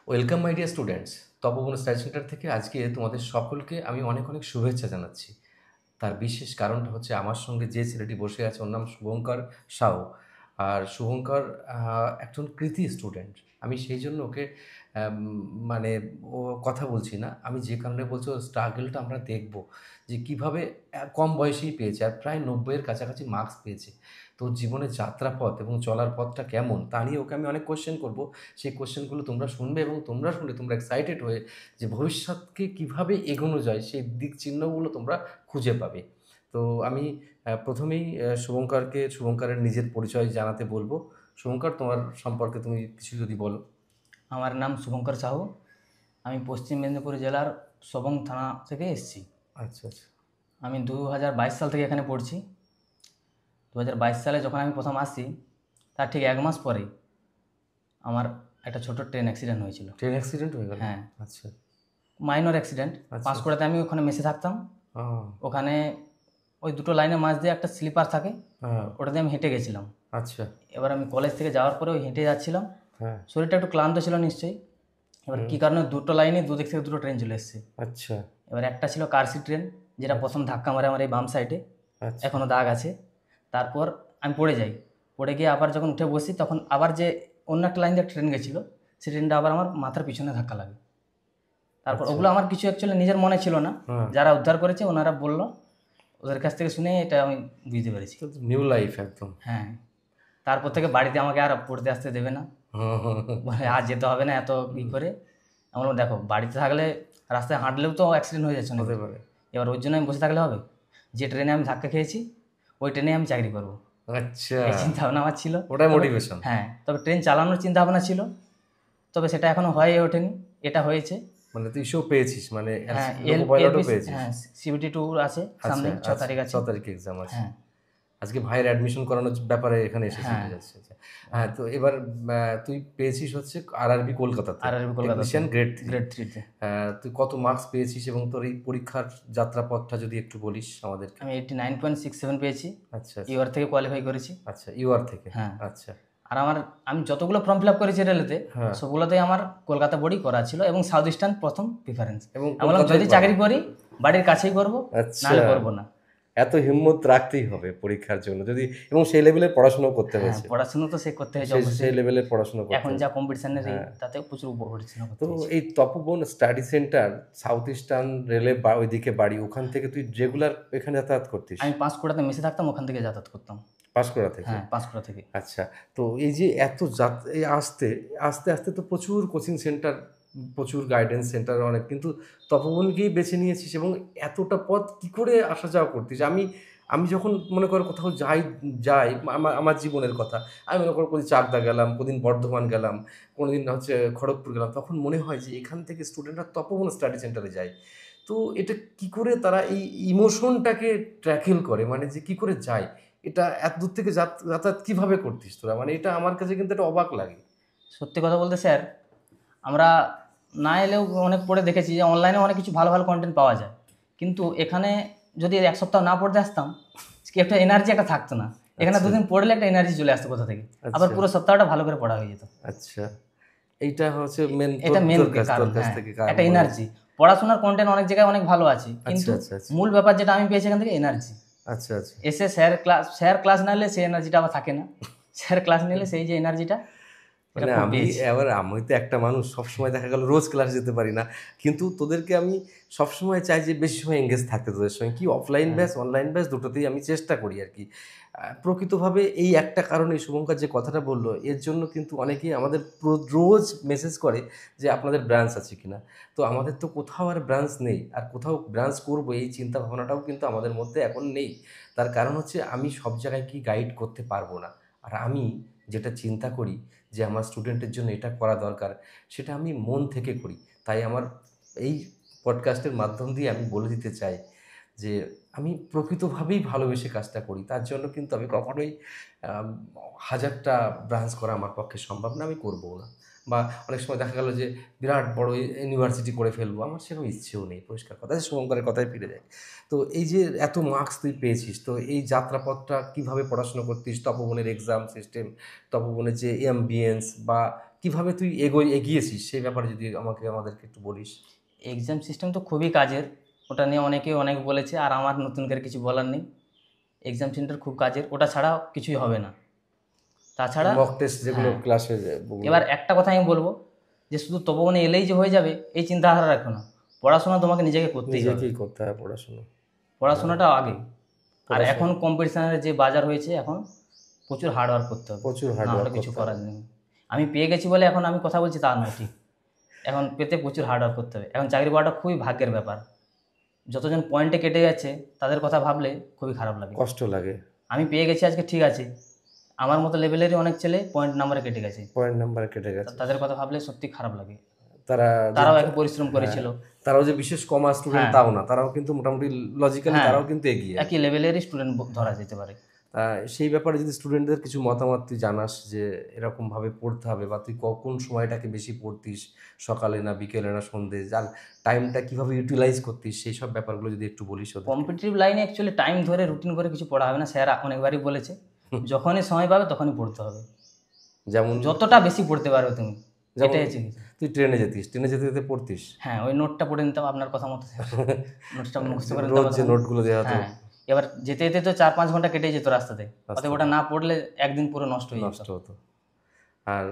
Welcome my dear students. Tapoban study centre থেকে আজকে তোমাদের সকলকে আমি অনেক অনেক শুভেচ্ছা জানাচ্ছি। তার বিশেষ কারণটা হচ্ছে আমার সঙ্গে যে ছেলেটি বসে আছে ওর নাম শুভঙ্কর সাউ। আর শুভঙ্কর একজন কৃতী স্টুডেন্ট। আমি সেই জন্য ওকে আম, মানে ও কথা বলছি না, আমি যে কারণে বলছি ওর স্ট্রাগলটা আমরা দেখব যে কিভাবে কম বয়সেই পেয়েছে আর প্রায় 90-এর কাছাকাছি মার্কস পেয়েছে। তো জীবনের যাত্রাপথ এবং চলার পথটা কেমন তা নিয়ে ওকে আমি অনেক কোশ্চেন করব। সেই কোশ্চেনগুলো তোমরা শুনবে এবং তোমরা শুনলে তোমরা এক্সাইটেড হয়ে যে ভবিষ্যৎকে কিভাবে এগোনো যায় সেই দিক চিহ্নগুলো তোমরা খুঁজে পাবে। তো আমি প্রথমেই শুভঙ্করের নিজের পরিচয় জানাতে বলবো। শুভঙ্কর, তোমার সম্পর্কে তুমি কিছু যদি বলো। আমার নাম শুভঙ্কর সাহু। আমি পশ্চিম মেদিনীপুর জেলার সবং থানা থেকে এসেছি। আচ্ছা আচ্ছা। আমি 2022 সাল থেকে এখানে পড়ছি। 2022 সালে যখন আমি প্রথম আসি, তার ঠিক 1 মাস পরেই আমার একটা ছোট ট্রেন অ্যাক্সিডেন্ট হয়েছিল। ট্রেন অ্যাক্সিডেন্ট হয়ে গেল? হ্যাঁ, আচ্ছা মাইনর অ্যাক্সিডেন্ট। আচ্ছা। পাঁশকুড়াতে আমি ওখানে মেসে থাকতাম। আহ, ওখানে ওই দুটো লাইনের মাঝ দিয়ে একটা স্লিপার থাকে, হ্যাঁ। ওটা দিয়ে আমি হেঁটে গেছিলাম। আচ্ছা। এবার আমি কলেজ থেকে যাওয়ার পরে ওই হেঁটে যাচ্ছিলাম। হ্যাঁ। শরীরটা একটু ক্লান্ত ছিল নিশ্চয়ই। এবার হুম। কী কারণে দুটো লাইনে দুদিক থেকে দুটো ট্রেন চলে এসেছে। আচ্ছা এবার একটা ছিল কারসি ট্রেন, যেটা প্রথম ধাক্কা মারে আমার এই বাম সাইডে, আচ্ছা। এখনও দাগ আছে। তারপর আমি পড়ে যাই। পড়ে গিয়ে আবার যখন উঠে বসি, তখন আবার যে অন্য একটা লাইন দিয়ে ট্রেন গেছিলো, সেই ট্রেনটা আবার আমার মাথার পিছনে ধাক্কা লাগে। তারপর আচ্ছা। ওগুলো আমার কিছু অ্যাকচুয়ালি নিজের মনে ছিল না। হ্যাঁ। যারা উদ্ধার করেছে ওনারা বললো, ওদের কাছ থেকে শুনে এটা আমি বুঝতে পেরেছি। নিউ লাইফ একদম। হ্যাঁ, তারপর থেকে বাড়িতে আমাকে আর পড়তে আসতে দেবে না, হুম, হুম, হুম, বলে আর যেতে হবে না এত ই করে। আমি বললাম, দেখো বাড়িতে থাকলে রাস্তায় হাঁটলেও তো অ্যাক্সিডেন্ট হয়ে যাচ্ছে হতে অনেকের। পারে। এবার ওর জন্য আমি বসে থাকলে হবে? যে ট্রেনে আমি ধাক্কা খেয়েছি, ওই ট্রেনে আমি চাকরি করব, আচ্ছা, এই চিন্তা ভাবনা আমার ছিল। ওটাই তবে মোটিভেশন। হ্যাঁ, তবে ট্রেন চালানোর চিন্তা ভাবনা ছিল, তবে সেটা এখনও হয়ে ওঠেনি। এটা হয়েছে। মানে তুই শো পেয়েছিস, মানে হ্যাঁ, লোকো পাইলটও এলপি, পেয়েছিস? হ্যাঁ, সিবিটি ট্যুর আছে আচ্ছা সামনেই, 6 আচ্ছা, তারিখ আছে। 6 তারিখে এক্সাম আছে। হ্যাঁ আজকে ভাইয়ের অ্যাডমিশন করানোর ব্যাপারে এখানে এসেছি হ্যাঁ, বুঝা যাচ্ছে। আচ্ছা। হ্যাঁ, তো এবার তুই পেয়েছিস হচ্ছে আরআরবি কলকাতাতে, আরআরবি কলকাতাতে, টেকনিশিয়ান গ্রেড 3। গ্রেড 3-তে। তুই কত মার্কস পেয়েছিস এবং তোর এই পরীক্ষার যাত্রাপথটা যদি একটু বলিস আমাদেরকে। আমি 89.67 পেয়েছি। আচ্ছা আচ্ছা। ইউআর থেকে কোয়ালিফাই করেছি। আচ্ছা, ইউআর থেকে। হ্যাঁ, আচ্ছা। আর আমি যতগুলো ফর্ম ফিল আপ করেছি রেলেতে, হ্যাঁ। সবগুলোতেই আমার কলকাতা বোর্ডই করা ছিল এবং সাউথ ইস্টার্ন প্রথম প্রিফারেন্স। এবং আমি বললাম, কলকাতায় যদি পাবো। চাকরি করি বাড়ির কাছেই করব, আচ্ছা, নাহলে করবো না। এত হিম্মত রাখতেই হবে পরীক্ষার জন্য যদি, এবং সেই লেভেলের পড়াশোনাও করতে হ্যাঁ, হয়েছে। পড়াশুনো তো সে করতে হয়েছে সেই অবশ্যই। সেই লেভেলের পড়াশোনা করতে এখন যা হয়েছে। কম্পিটিশনের হ্যাঁ। তাতে প্রচুর পড়াশোনা করতে তো হয়েছে। এই তপবন স্টাডি সেন্টার সাউথ ইস্টার্ন রেলে বা ওইদিকে বাড়ি, ওখান থেকে তুই রেগুলার এখানে যাতায়াত করতিস? আমি পাঁশকুড়াতে মেসে থাকতাম, ওখান থেকে যাতায়াত করতাম। পাঁশকুড়া থেকে? হ্যাঁ, পাঁশকুড়া থেকে। আচ্ছা। তো এই যে এত এই আসতে আস্তে আস্তে তো প্রচুর কোচিং সেন্টার, প্রচুর গাইডেন্স সেন্টার অনেক, কিন্তু তপবনকেই বেছে নিয়েছিস এবং এতটা পথ কি করে আসা যাওয়া করতিস? আমি আমি যখন মনে করো কোথাও যাই যাই আমার আমার জীবনের কথা, আমি মনে করো কোনদিন চাকদা গেলাম, কোনদিন বর্ধমান গেলাম, কোনোদিন হচ্ছে খড়গপুর গেলাম, তখন মনে হয় যে এখান থেকে স্টুডেন্টরা তপবন স্টাডি সেন্টারে যায়। তো এটা কি করে তারা এই ইমোশনটাকে ট্র্যাকেল করে, মানে যে কি করে যায়, এটা এত দূর থেকে যাতায়াত কিভাবে করতিস তোরা? মানে এটা আমার কাছে কিন্তু একটা অবাক লাগে। সত্যি কথা বলতে স্যার, আমরা না এলেও অনেক পড়ে দেখেছি যে অনলাইনে অনেক কিছু ভালো ভালো কন্টেন্ট পাওয়া যায়, কিন্তু এখানে যদি 1 সপ্তাহ না পড়তে আসতাম, কি একটা এনার্জি একটা থাকতো না। এখানে আচ্ছা 2 দিন পড়লে একটা এনার্জি চলে আসতো কোথা থেকে, আবার আচ্ছা পুরো সপ্তাহটা ভালো করে পড়া হয়ে যেত। আচ্ছা। এইটা হচ্ছে মেন এটা মেন তোর কাছ কারণ। হ্যাঁ, থেকে একটা মনে হচ্ছে। এনার্জি। পড়াশোনার কন্টেন্ট অনেক জায়গায় অনেক ভালো আছে, আচ্ছা কিন্তু আচ্ছা আচ্ছা মূল ব্যাপার যেটা আমি পেয়েছি এখান থেকে এনার্জি। আচ্ছা আচ্ছা। এসে স্যার ক্লাস না নিলে সেই এনার্জিটা আবার থাকে না, স্যার ক্লাস নিলে সেই যে এনার্জিটা, এটা মানে খুব আমি পেয়েছি। এবার আমি তো একটা মানুষ, সবসময় দেখা গেল রোজ ক্লাস যেতে পারি না, কিন্তু তোদেরকে আমি সবসময় চাই যে বেশি সময় এঙ্গেজ থাকতে তোদের সঙ্গে, কি অফলাইন হ্যাঁ, ব্যাচ অনলাইন ব্যাচ দুটোতেই আমি চেষ্টা করি আর কি। প্রকৃতভাবে এই একটা কারণে শুভঙ্কর যে কথাটা বললো এর জন্য কিন্তু অনেকেই আমাদের রোজ মেসেজ করে যে আপনাদের ব্রাঞ্চ আছে কিনা। তো আমাদের তো কোথাও আর ব্রাঞ্চ নেই, আর কোথাও ব্রাঞ্চ করবো এই চিন্তা ভাবনাটাও কিন্তু আমাদের মধ্যে এখন নেই। তার কারণ হচ্ছে আমি সব জায়গায় কি গাইড করতে পারবো না। আর আমি যেটা চিন্তা করি যে আমার স্টুডেন্টের জন্য এটা করা দরকার, সেটা আমি মন থেকে করি। তাই আমার এই পডকাস্টের মাধ্যম দিয়ে আমি বলে দিতে চাই যে আমি প্রকৃতভাবেই ভালোবেসে কাজটা করি। তার জন্য কিন্তু আমি কখনোই আম, 1000টা ব্রাঞ্চ করা আমার পক্ষে সম্ভব না, আমি করবো না। বা অনেক সময় দেখা গেল যে বিরাট বড় ইউনিভার্সিটি করে ফেলবো, আমার সেরকম ইচ্ছেও নেই, পরিষ্কার কথা। শুভঙ্করের কথায় ফিরে যায়। তো এই যে এত মার্কস তুই পেয়েছিস, তো এই যাত্রাপথটা কিভাবে পড়াশোনা করতিস, তপবনের এক্সাম সিস্টেম, তপবনের যে অ্যাম্বিয়েন্স, বা কিভাবে তুই এগিয়েছিস সেই ব্যাপারে যদি আমাদেরকে একটু বলিস। এক্সাম সিস্টেম তো খুবই কাজের, ওটা নিয়ে অনেকে অনেক বলেছে, আর আমার নতুন করে কিছু বলার নেই। এক্সাম সেন্টার খুব কাজের, ওটা ছাড়া কিছুই হবে না। তাছাড়া মক টেস্ট যেগুলো হ্যাঁ, ক্লাসে এবার একটা কথা আমি বলবো, যে শুধু তপবনে এলেই যে হয়ে যাবে এই চিন্তাধারা রাখো না। পড়াশোনা তোমাকে নিজেকে করতেই হবে, নিজেকেই করতে হয় পড়াশোনা। পড়াশোনাটা আগে। আর পড়াশোনা এখন কম্পিটিশনের যে বাজার হয়েছে, এখন প্রচুর হার্ডওয়ার্ক করতে হবে, প্রচুর না হলে হার্ডওয়ার্ক কিছু করতে করার হবে। নেই। আমি পেয়ে গেছি বলে এখন আমি কথা বলছি তা নয়, ঠিক। এখন পেতে প্রচুর হার্ডওয়ার্ক করতে হবে, এখন চাকরি পাওয়াটা খুবই ভাগ্যের ব্যাপার। যতজন পয়েন্টে কেটে যাচ্ছে তাদের কথা ভাবলে খুবই খারাপ লাগে। কষ্ট লাগে। আমি পেয়ে গেছি আজকে, ঠিক আছে, আমার মতো লেভেলেরই অনেক ছেলে পয়েন্ট নাম্বারে কেটে গেছে, পয়েন্ট নাম্বার কেটে গেছে। তাদের কথা ভাবলে সত্যি খারাপ লাগে। তারা যে তারাও একটু পরিশ্রম হ্যাঁ, করেছিল। তারাও যে বিশেষ কমা স্টুডেন্ট হ্যাঁ, তাও না, তারাও কিন্তু মোটামুটি লজিক্যালি হ্যাঁ, তারাও কিন্তু এগিয়ে। একই লেভেলেরই স্টুডেন্ট ধরা যেতে পারে। সেই ব্যাপারে যদি স্টুডেন্টদের কিছু মতামত তুই জানাস যে এরকমভাবে পড়তে হবে, বা তুই কোন সময়টাকে বেশি পড়তিস, সকালে না বিকেলে না সন্ধ্যে, যার টাইমটা কিভাবে ইউটিলাইজ করতিস, সেই সব ব্যাপারগুলো যদি একটু বলিস ওদের। কম্পিটিটিভ লাইনে অ্যাকচুয়ালি টাইম ধরে রুটিন করে কিছু পড়া হবে না, স্যার অনেকবারই বলেছে। যখনই সময় পাবে তখনই পড়তে হবে, যেমন যতটা বেশি পড়তে পারবে তুমি, যেমন এটাই হচ্ছে কিছু। তুই ট্রেনে যেতিস, ট্রেনে যেতে যেতে পড়তিস। হ্যাঁ, ওই নোটটা পড়ে নিতাম আপনার কথা মতো, নোটসটা মুখস্থ করে রোজ নিতাম যে তখন। নোটগুলো দেওয়া হতো। হ্যাঁ, এবার যেতে যেতে তো 4-5 ঘন্টা কেটে যেত রাস্তাতে, অতএব রাস্তাতে। ওটা না পড়লে একদিন পুরো নষ্ট হয়ে নষ্ট যেত। হতো। আর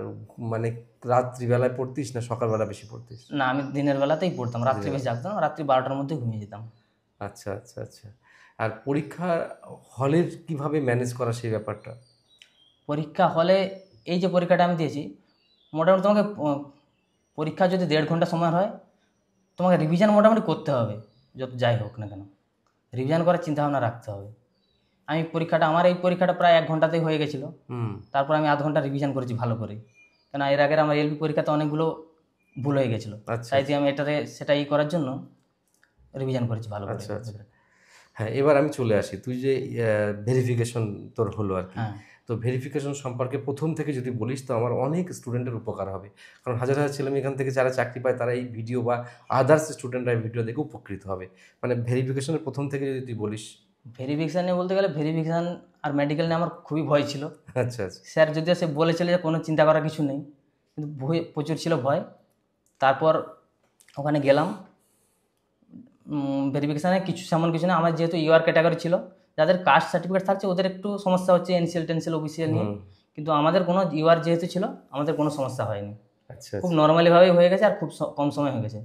মানে রাত্রিবেলায় পড়তিস না সকালবেলা বেশি পড়তিস? না, আমি দিনের বেলাতেই পড়তাম, রাত্রি বেশি জাগতাম, রাত্রি 12টার মধ্যে ঘুমিয়ে যেতাম। আচ্ছা, আচ্ছা, আচ্ছা। আর পরীক্ষা হলের কিভাবে ম্যানেজ করা সেই ব্যাপারটা? পরীক্ষা হলে, এই যে পরীক্ষাটা আমি দিয়েছি, মোটামুটি তোমাকে পরীক্ষা যদি 1.5 ঘন্টা সময় হয়, তোমাকে রিভিশন মোটামুটি করতে হবে, যত যাই হোক না কেন রিভিশন করার চিন্তাভাবনা রাখতে হবে। আমার এই পরীক্ষাটা প্রায় 1 ঘন্টাতেই হয়ে গেছিলো। হুম। তারপর আমি আধ ঘন্টা রিভিশন করেছি ভালো করে, কেন এর আগের আমার এলপি পরীক্ষাতে অনেকগুলো ভুল হয়ে গেছিলো, আচ্ছা, তাই আমি এটাতে সেটা করার জন্য রিভিশন করেছি ভালো করে। আচ্ছা, আচ্ছা। হ্যাঁ, এবার আমি চলে আসি। তুই যে ভেরিফিকেশন তোর হলো আর কি। হ্যাঁ, তো ভেরিফিকেশন সম্পর্কে প্রথম থেকে যদি বলিস তো আমার অনেক স্টুডেন্টের উপকার হবে। কারণ হাজার হাজার ছেলেমেয়ে এখান থেকে যারা চাকরি পায় তারা এই ভিডিও, বা আদার্স স্টুডেন্টরা এই ভিডিও দেখে উপকৃত হবে। মানে ভেরিফিকেশনের প্রথম থেকে যদি তুই বলিস। ভেরিফিকেশান নিয়ে বলতে গেলে, ভেরিফিকেশান আর মেডিকেল নিয়ে আমার খুবই ভয় ছিল। আচ্ছা, আচ্ছা। স্যার যদিও সে বলেছিল যে কোনো চিন্তা করার কিছু নেই, কিন্তু ভয় প্রচুর ছিল, ভয়। তারপর ওখানে গেলাম, ভেরিফিকেশানে এমন কিছু না, আমার যেহেতু ইউআর ক্যাটাগরি ছিল, যাদের কাস্ট সার্টিফিকেট থাকছে ওদের একটু সমস্যা হচ্ছে এনসিএল টেনসিএল ওবিসিএল নিয়ে, হুম। কিন্তু আমাদের কোনো ইউআর যেহেতু ছিল আমাদের কোনো সমস্যা হয়নি, আচ্ছা, খুব আচ্ছা, নর্মালিভাবেই হয়ে গেছে, আর খুব কম সময় হয়ে গেছে।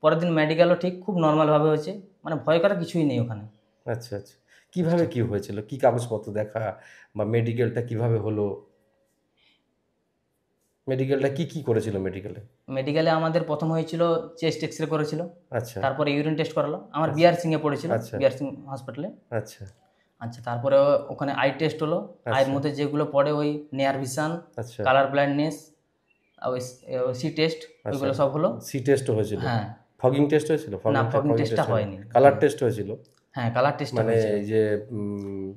পরের দিন মেডিকেলও ঠিক খুব নর্মালভাবে হয়েছে, মানে ভয় করার কিছুই নেই ওখানে। আচ্ছা, আচ্ছা। কিভাবে কি হয়েছিল? কি কাগজপত্র দেখা, বা মেডিকেলটা কিভাবে হলো? মেডিকেলটা কি করেছিল মেডিকেলে? মেডিকেলে আমাদের প্রথম হয়েছিল চেস্ট এক্সরে করেছিল, আচ্ছা, তারপরে ইউরিন টেস্ট করালো, আমার আচ্ছা, বিআর সিংয়ে পড়েছিল, আচ্ছা, বিআর সিং হসপিটালে। আচ্ছা, আচ্ছা, তারপরে ওখানে আই টেস্ট হলো, আয়ের আচ্ছা, মধ্যে যেগুলো পড়ে ওই নেয়ার ভিশন, আচ্ছা, কালার ব্লাইন্ডনেস, ওই সি টেস্ট, আচ্ছা। ওইগুলো সব হলো। সি টেস্টও হয়েছিল? হ্যাঁ, ফগিং টেস্ট হয়েছিল? না, ফগিং ফগিং টেস্টটা টেস্ট হয়নি। কালার টেস্ট হয়েছিল? হ্যাঁ, কালার টেস্টটা মানে হয়েছিল, এই যে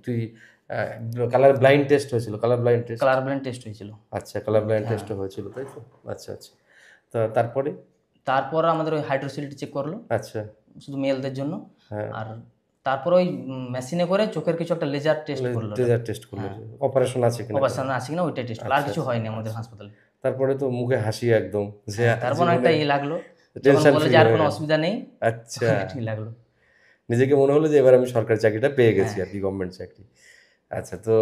তুই কালার ব্লাইন্ড টেস্ট হয়েছিল, colour blind test? Colour blind test হয়েছিল। আচ্ছা, কালার ব্লাইন্ড হ্যাঁ, টেস্টও হয়েছিল, তাই তো? আচ্ছা, আচ্ছা। তা তারপরে? তারপর আমাদের ওই হাইড্রোসিলিটি চেক করলো, আচ্ছা, শুধু মেলদের জন্য। হ্যাঁ। আর তারপর ওই মেশিনে করে চোখের কিছু একটা লেজার টেস্ট করলো, লেজার টেস্ট করলো, হ্যাঁ, অপারেশন আছে কিনা। অপারেশন আছে কিনা ওইটাই টেস্ট করলো, আর আচ্ছা, কিছু আচ্ছা, হয়নি আমাদের আচ্ছা। হাসপাতালে। তারপরে তো মুখে হাসি একদম, যে হ্যাঁ, তারপর একটা লাগলো, যখন টেনশন বললো ফ্রি যে আর হয়ে কোনো গেল। অসুবিধা নেই, আচ্ছা, ঠিক লাগলো। নিজেকে মনে হলো যে এবার আমি সরকারি চাকরিটা পেয়ে গেছি হ্যাঁ, আর কি, গভর্নমেন্ট চাকরি। আচ্ছা, তো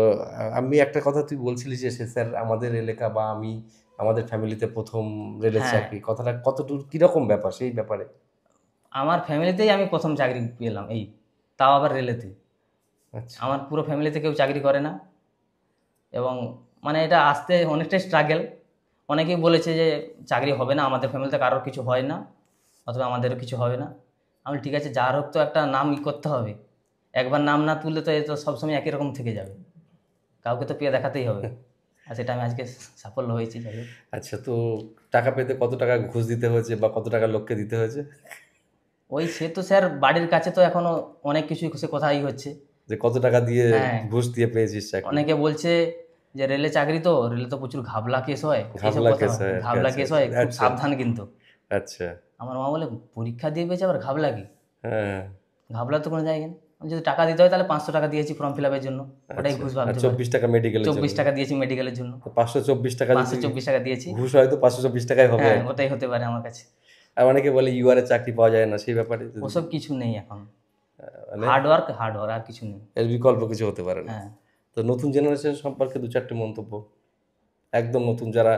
আমি একটা কথা তুই বলছিলি যে সে স্যার আমাদের এলাকা, বা আমি আমাদের ফ্যামিলিতে প্রথম রেলের হ্যাঁ, চাকরি, কথাটা কতটুকু কীরকম ব্যাপার সেই ব্যাপারে? আমার ফ্যামিলিতেই আমি প্রথম চাকরি পেলাম, তাও আবার রেলেতে। আচ্ছা, আমার পুরো ফ্যামিলিতে কেউ চাকরি করে না, এবং মানে এটা আসতে অনেকটাই স্ট্রাগেল। অনেকেই বলেছে যে চাকরি হবে না, আমাদের ফ্যামিলিতে কারোর কিছু হয় না, অথবা আমাদেরও কিছু হবে না। আমি ঠিক আছে, যার হোক তো একটা নাম করতে হবে, একবার নাম না তুললে তো এ তো সবসময় একই রকম থেকে যাবে, কাউকে তো পেয়ে দেখাতেই হবে। আর সেটা আমি আজকে সাফল্য হয়েছি, যাই হোক। আচ্ছা। তো টাকা পেতে কত টাকা ঘুষ দিতে হয়েছে, বা কত টাকা লোককে দিতে হয়েছে? ওই সে তো স্যার বাড়ির কাছে তো এখনও অনেক কিছুই সে কথাই হচ্ছে। যে কত টাকা দিয়ে হ্যাঁ, ঘুষ দিয়ে পেয়েছিস চাকরি? অনেকে বলছে যে রেলে চাকরি তো, রেলে তো প্রচুর ঘাবলা কেস হয়, এইসব ঘাবলা কথা কেস হয়। হয় আর কি, ঘাবলা আচ্ছা কেস হয়, খুব আচ্ছা সাবধান কিন্তু। আচ্ছা। আমার মা বলে পরীক্ষা দিয়ে পেয়েছে আবার ঘাবলা কি? হ্যাঁ ঘাবলা তো কোনো জায়গা নেই। যদি টাকা দিতে হয় তাহলে 500 টাকা দিয়েছি ফর্ম ফিল আপের জন্য, ওটাই আচ্ছা। ঘুষ আর ভাবতে পারে। 24 টাকা মেডিকেলের জন্য, 24 টাকা দিয়েছি মেডিকেলের জন্য, 524 টাকা যদি 524 টাকা দিয়েছি। ঘুষ হয় তো 524 টাকায় হবে হ্যাঁ, আর কি। ওটাই হতে পারে আমার কাছে। আর অনেকে বলে ইউআর এ চাকরি পাওয়া যায় না, সেই ব্যাপারে যদি ওসব কিছু নেই এখন, মানে হার্ড ওয়ার্ক আর কিছু নেই। এর বিকল্প কিছু হতে পারে না। হ্যাঁ, তো নতুন জেনারেশন সম্পর্কে 2-4টে মন্তব্য, একদম নতুন যারা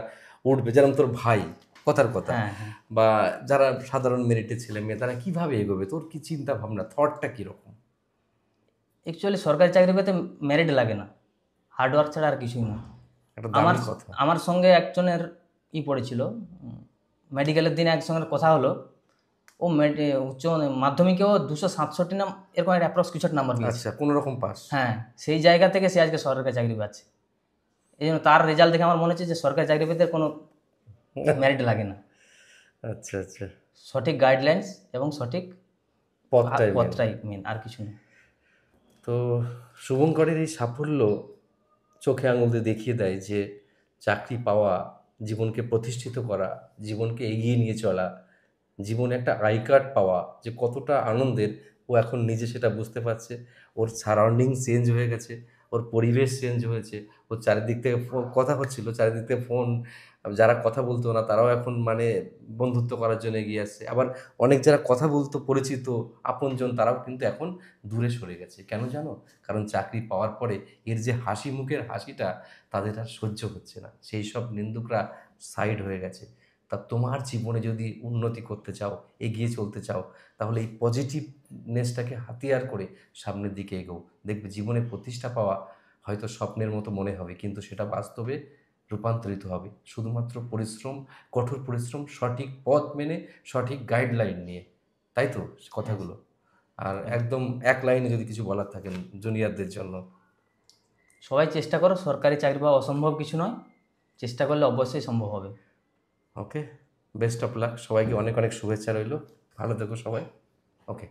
উঠবে, যেরকম তোর ভাই, কথার কথা, হ্যাঁ, হ্যাঁ। বা যারা সাধারণ মেরিটের ছেলে মেয়ে, তারা কিভাবে এগোবে, তোর কি চিন্তা ভাবনা, থটটা কীরকম? অ্যাকচুয়ালি সরকারি চাকরি পেতে মেরিট লাগে না, হার্ড ওয়ার্ক ছাড়া আর কিছুই না। একটা আমার দামি কথা। আমার সঙ্গে একজনের পড়েছিল, মেডিকেলের দিনে একজনের কথা হলো, ও উচ্চ মাধ্যমিকেও 267 এরকম একটা অ্যাপ্রক্স কিছু একটা নাম্বার পেয়েছে। আচ্ছা, কোনো রকম পাস। হ্যাঁ, সেই জায়গা থেকে সে আজকে সরকারি চাকরি পাচ্ছে। এই জন্য তার রেজাল্ট দেখে আমার মনে হচ্ছে যে সরকারি চাকরি পেতে কোনো মেরিট লাগে না, আচ্ছা আচ্ছা, সঠিক গাইডলাইন্স এবং সঠিক পথটাই main। পথটাই মেন, আর কিছু নেই। তো শুভঙ্করের এই সাফল্য চোখে আঙুল দিয়ে দেখিয়ে দেয় যে চাকরি পাওয়া, জীবনকে প্রতিষ্ঠিত করা, জীবনকে এগিয়ে নিয়ে চলা, জীবনে একটা আই কার্ড পাওয়া যে কতটা আনন্দের, ও এখন নিজে সেটা বুঝতে পারছে। ওর সারাউন্ডিং চেঞ্জ হয়ে গেছে, ওর পরিবেশ চেঞ্জ হয়েছে, ওর চারিদিক থেকে কথা হচ্ছিল, চারিদিক থেকে ফোন, যারা কথা বলতো না তারাও এখন মানে বন্ধুত্ব করার জন্য এগিয়ে আসছে। আবার অনেক যারা কথা বলতো পরিচিত আপনজন, তারাও কিন্তু এখন দূরে সরে গেছে। কেন জানো? কারণ চাকরি পাওয়ার পরে এর যে হাসি মুখের হাসিটা তাদের আর সহ্য হচ্ছে না, সেই সব নিন্দুকরা সাইড হয়ে গেছে। তা তোমার জীবনে যদি উন্নতি করতে চাও, এগিয়ে চলতে চাও, তাহলে এই পজিটিভনেসটাকে হাতিয়ার করে সামনের দিকে এগোও। দেখবে জীবনে প্রতিষ্ঠা পাওয়া হয়তো স্বপ্নের মতো মনে হবে, কিন্তু সেটা বাস্তবে রূপান্তরিত হবে শুধুমাত্র পরিশ্রম, কঠোর পরিশ্রম, সঠিক পথ মেনে, সঠিক গাইডলাইন নিয়ে। তাই তো কথাগুলো? আর একদম এক লাইনে যদি কিছু বলার থাকেন জুনিয়রদের জন্য। সবাই চেষ্টা করো, সরকারি চাকরি পাওয়া অসম্ভব কিছু নয়, চেষ্টা করলে অবশ্যই সম্ভব হবে। ওকে, বেস্ট অফ লাক, সবাইকে অনেক অনেক শুভেচ্ছা রইল, ভালো থেকো সবাই। ওকে।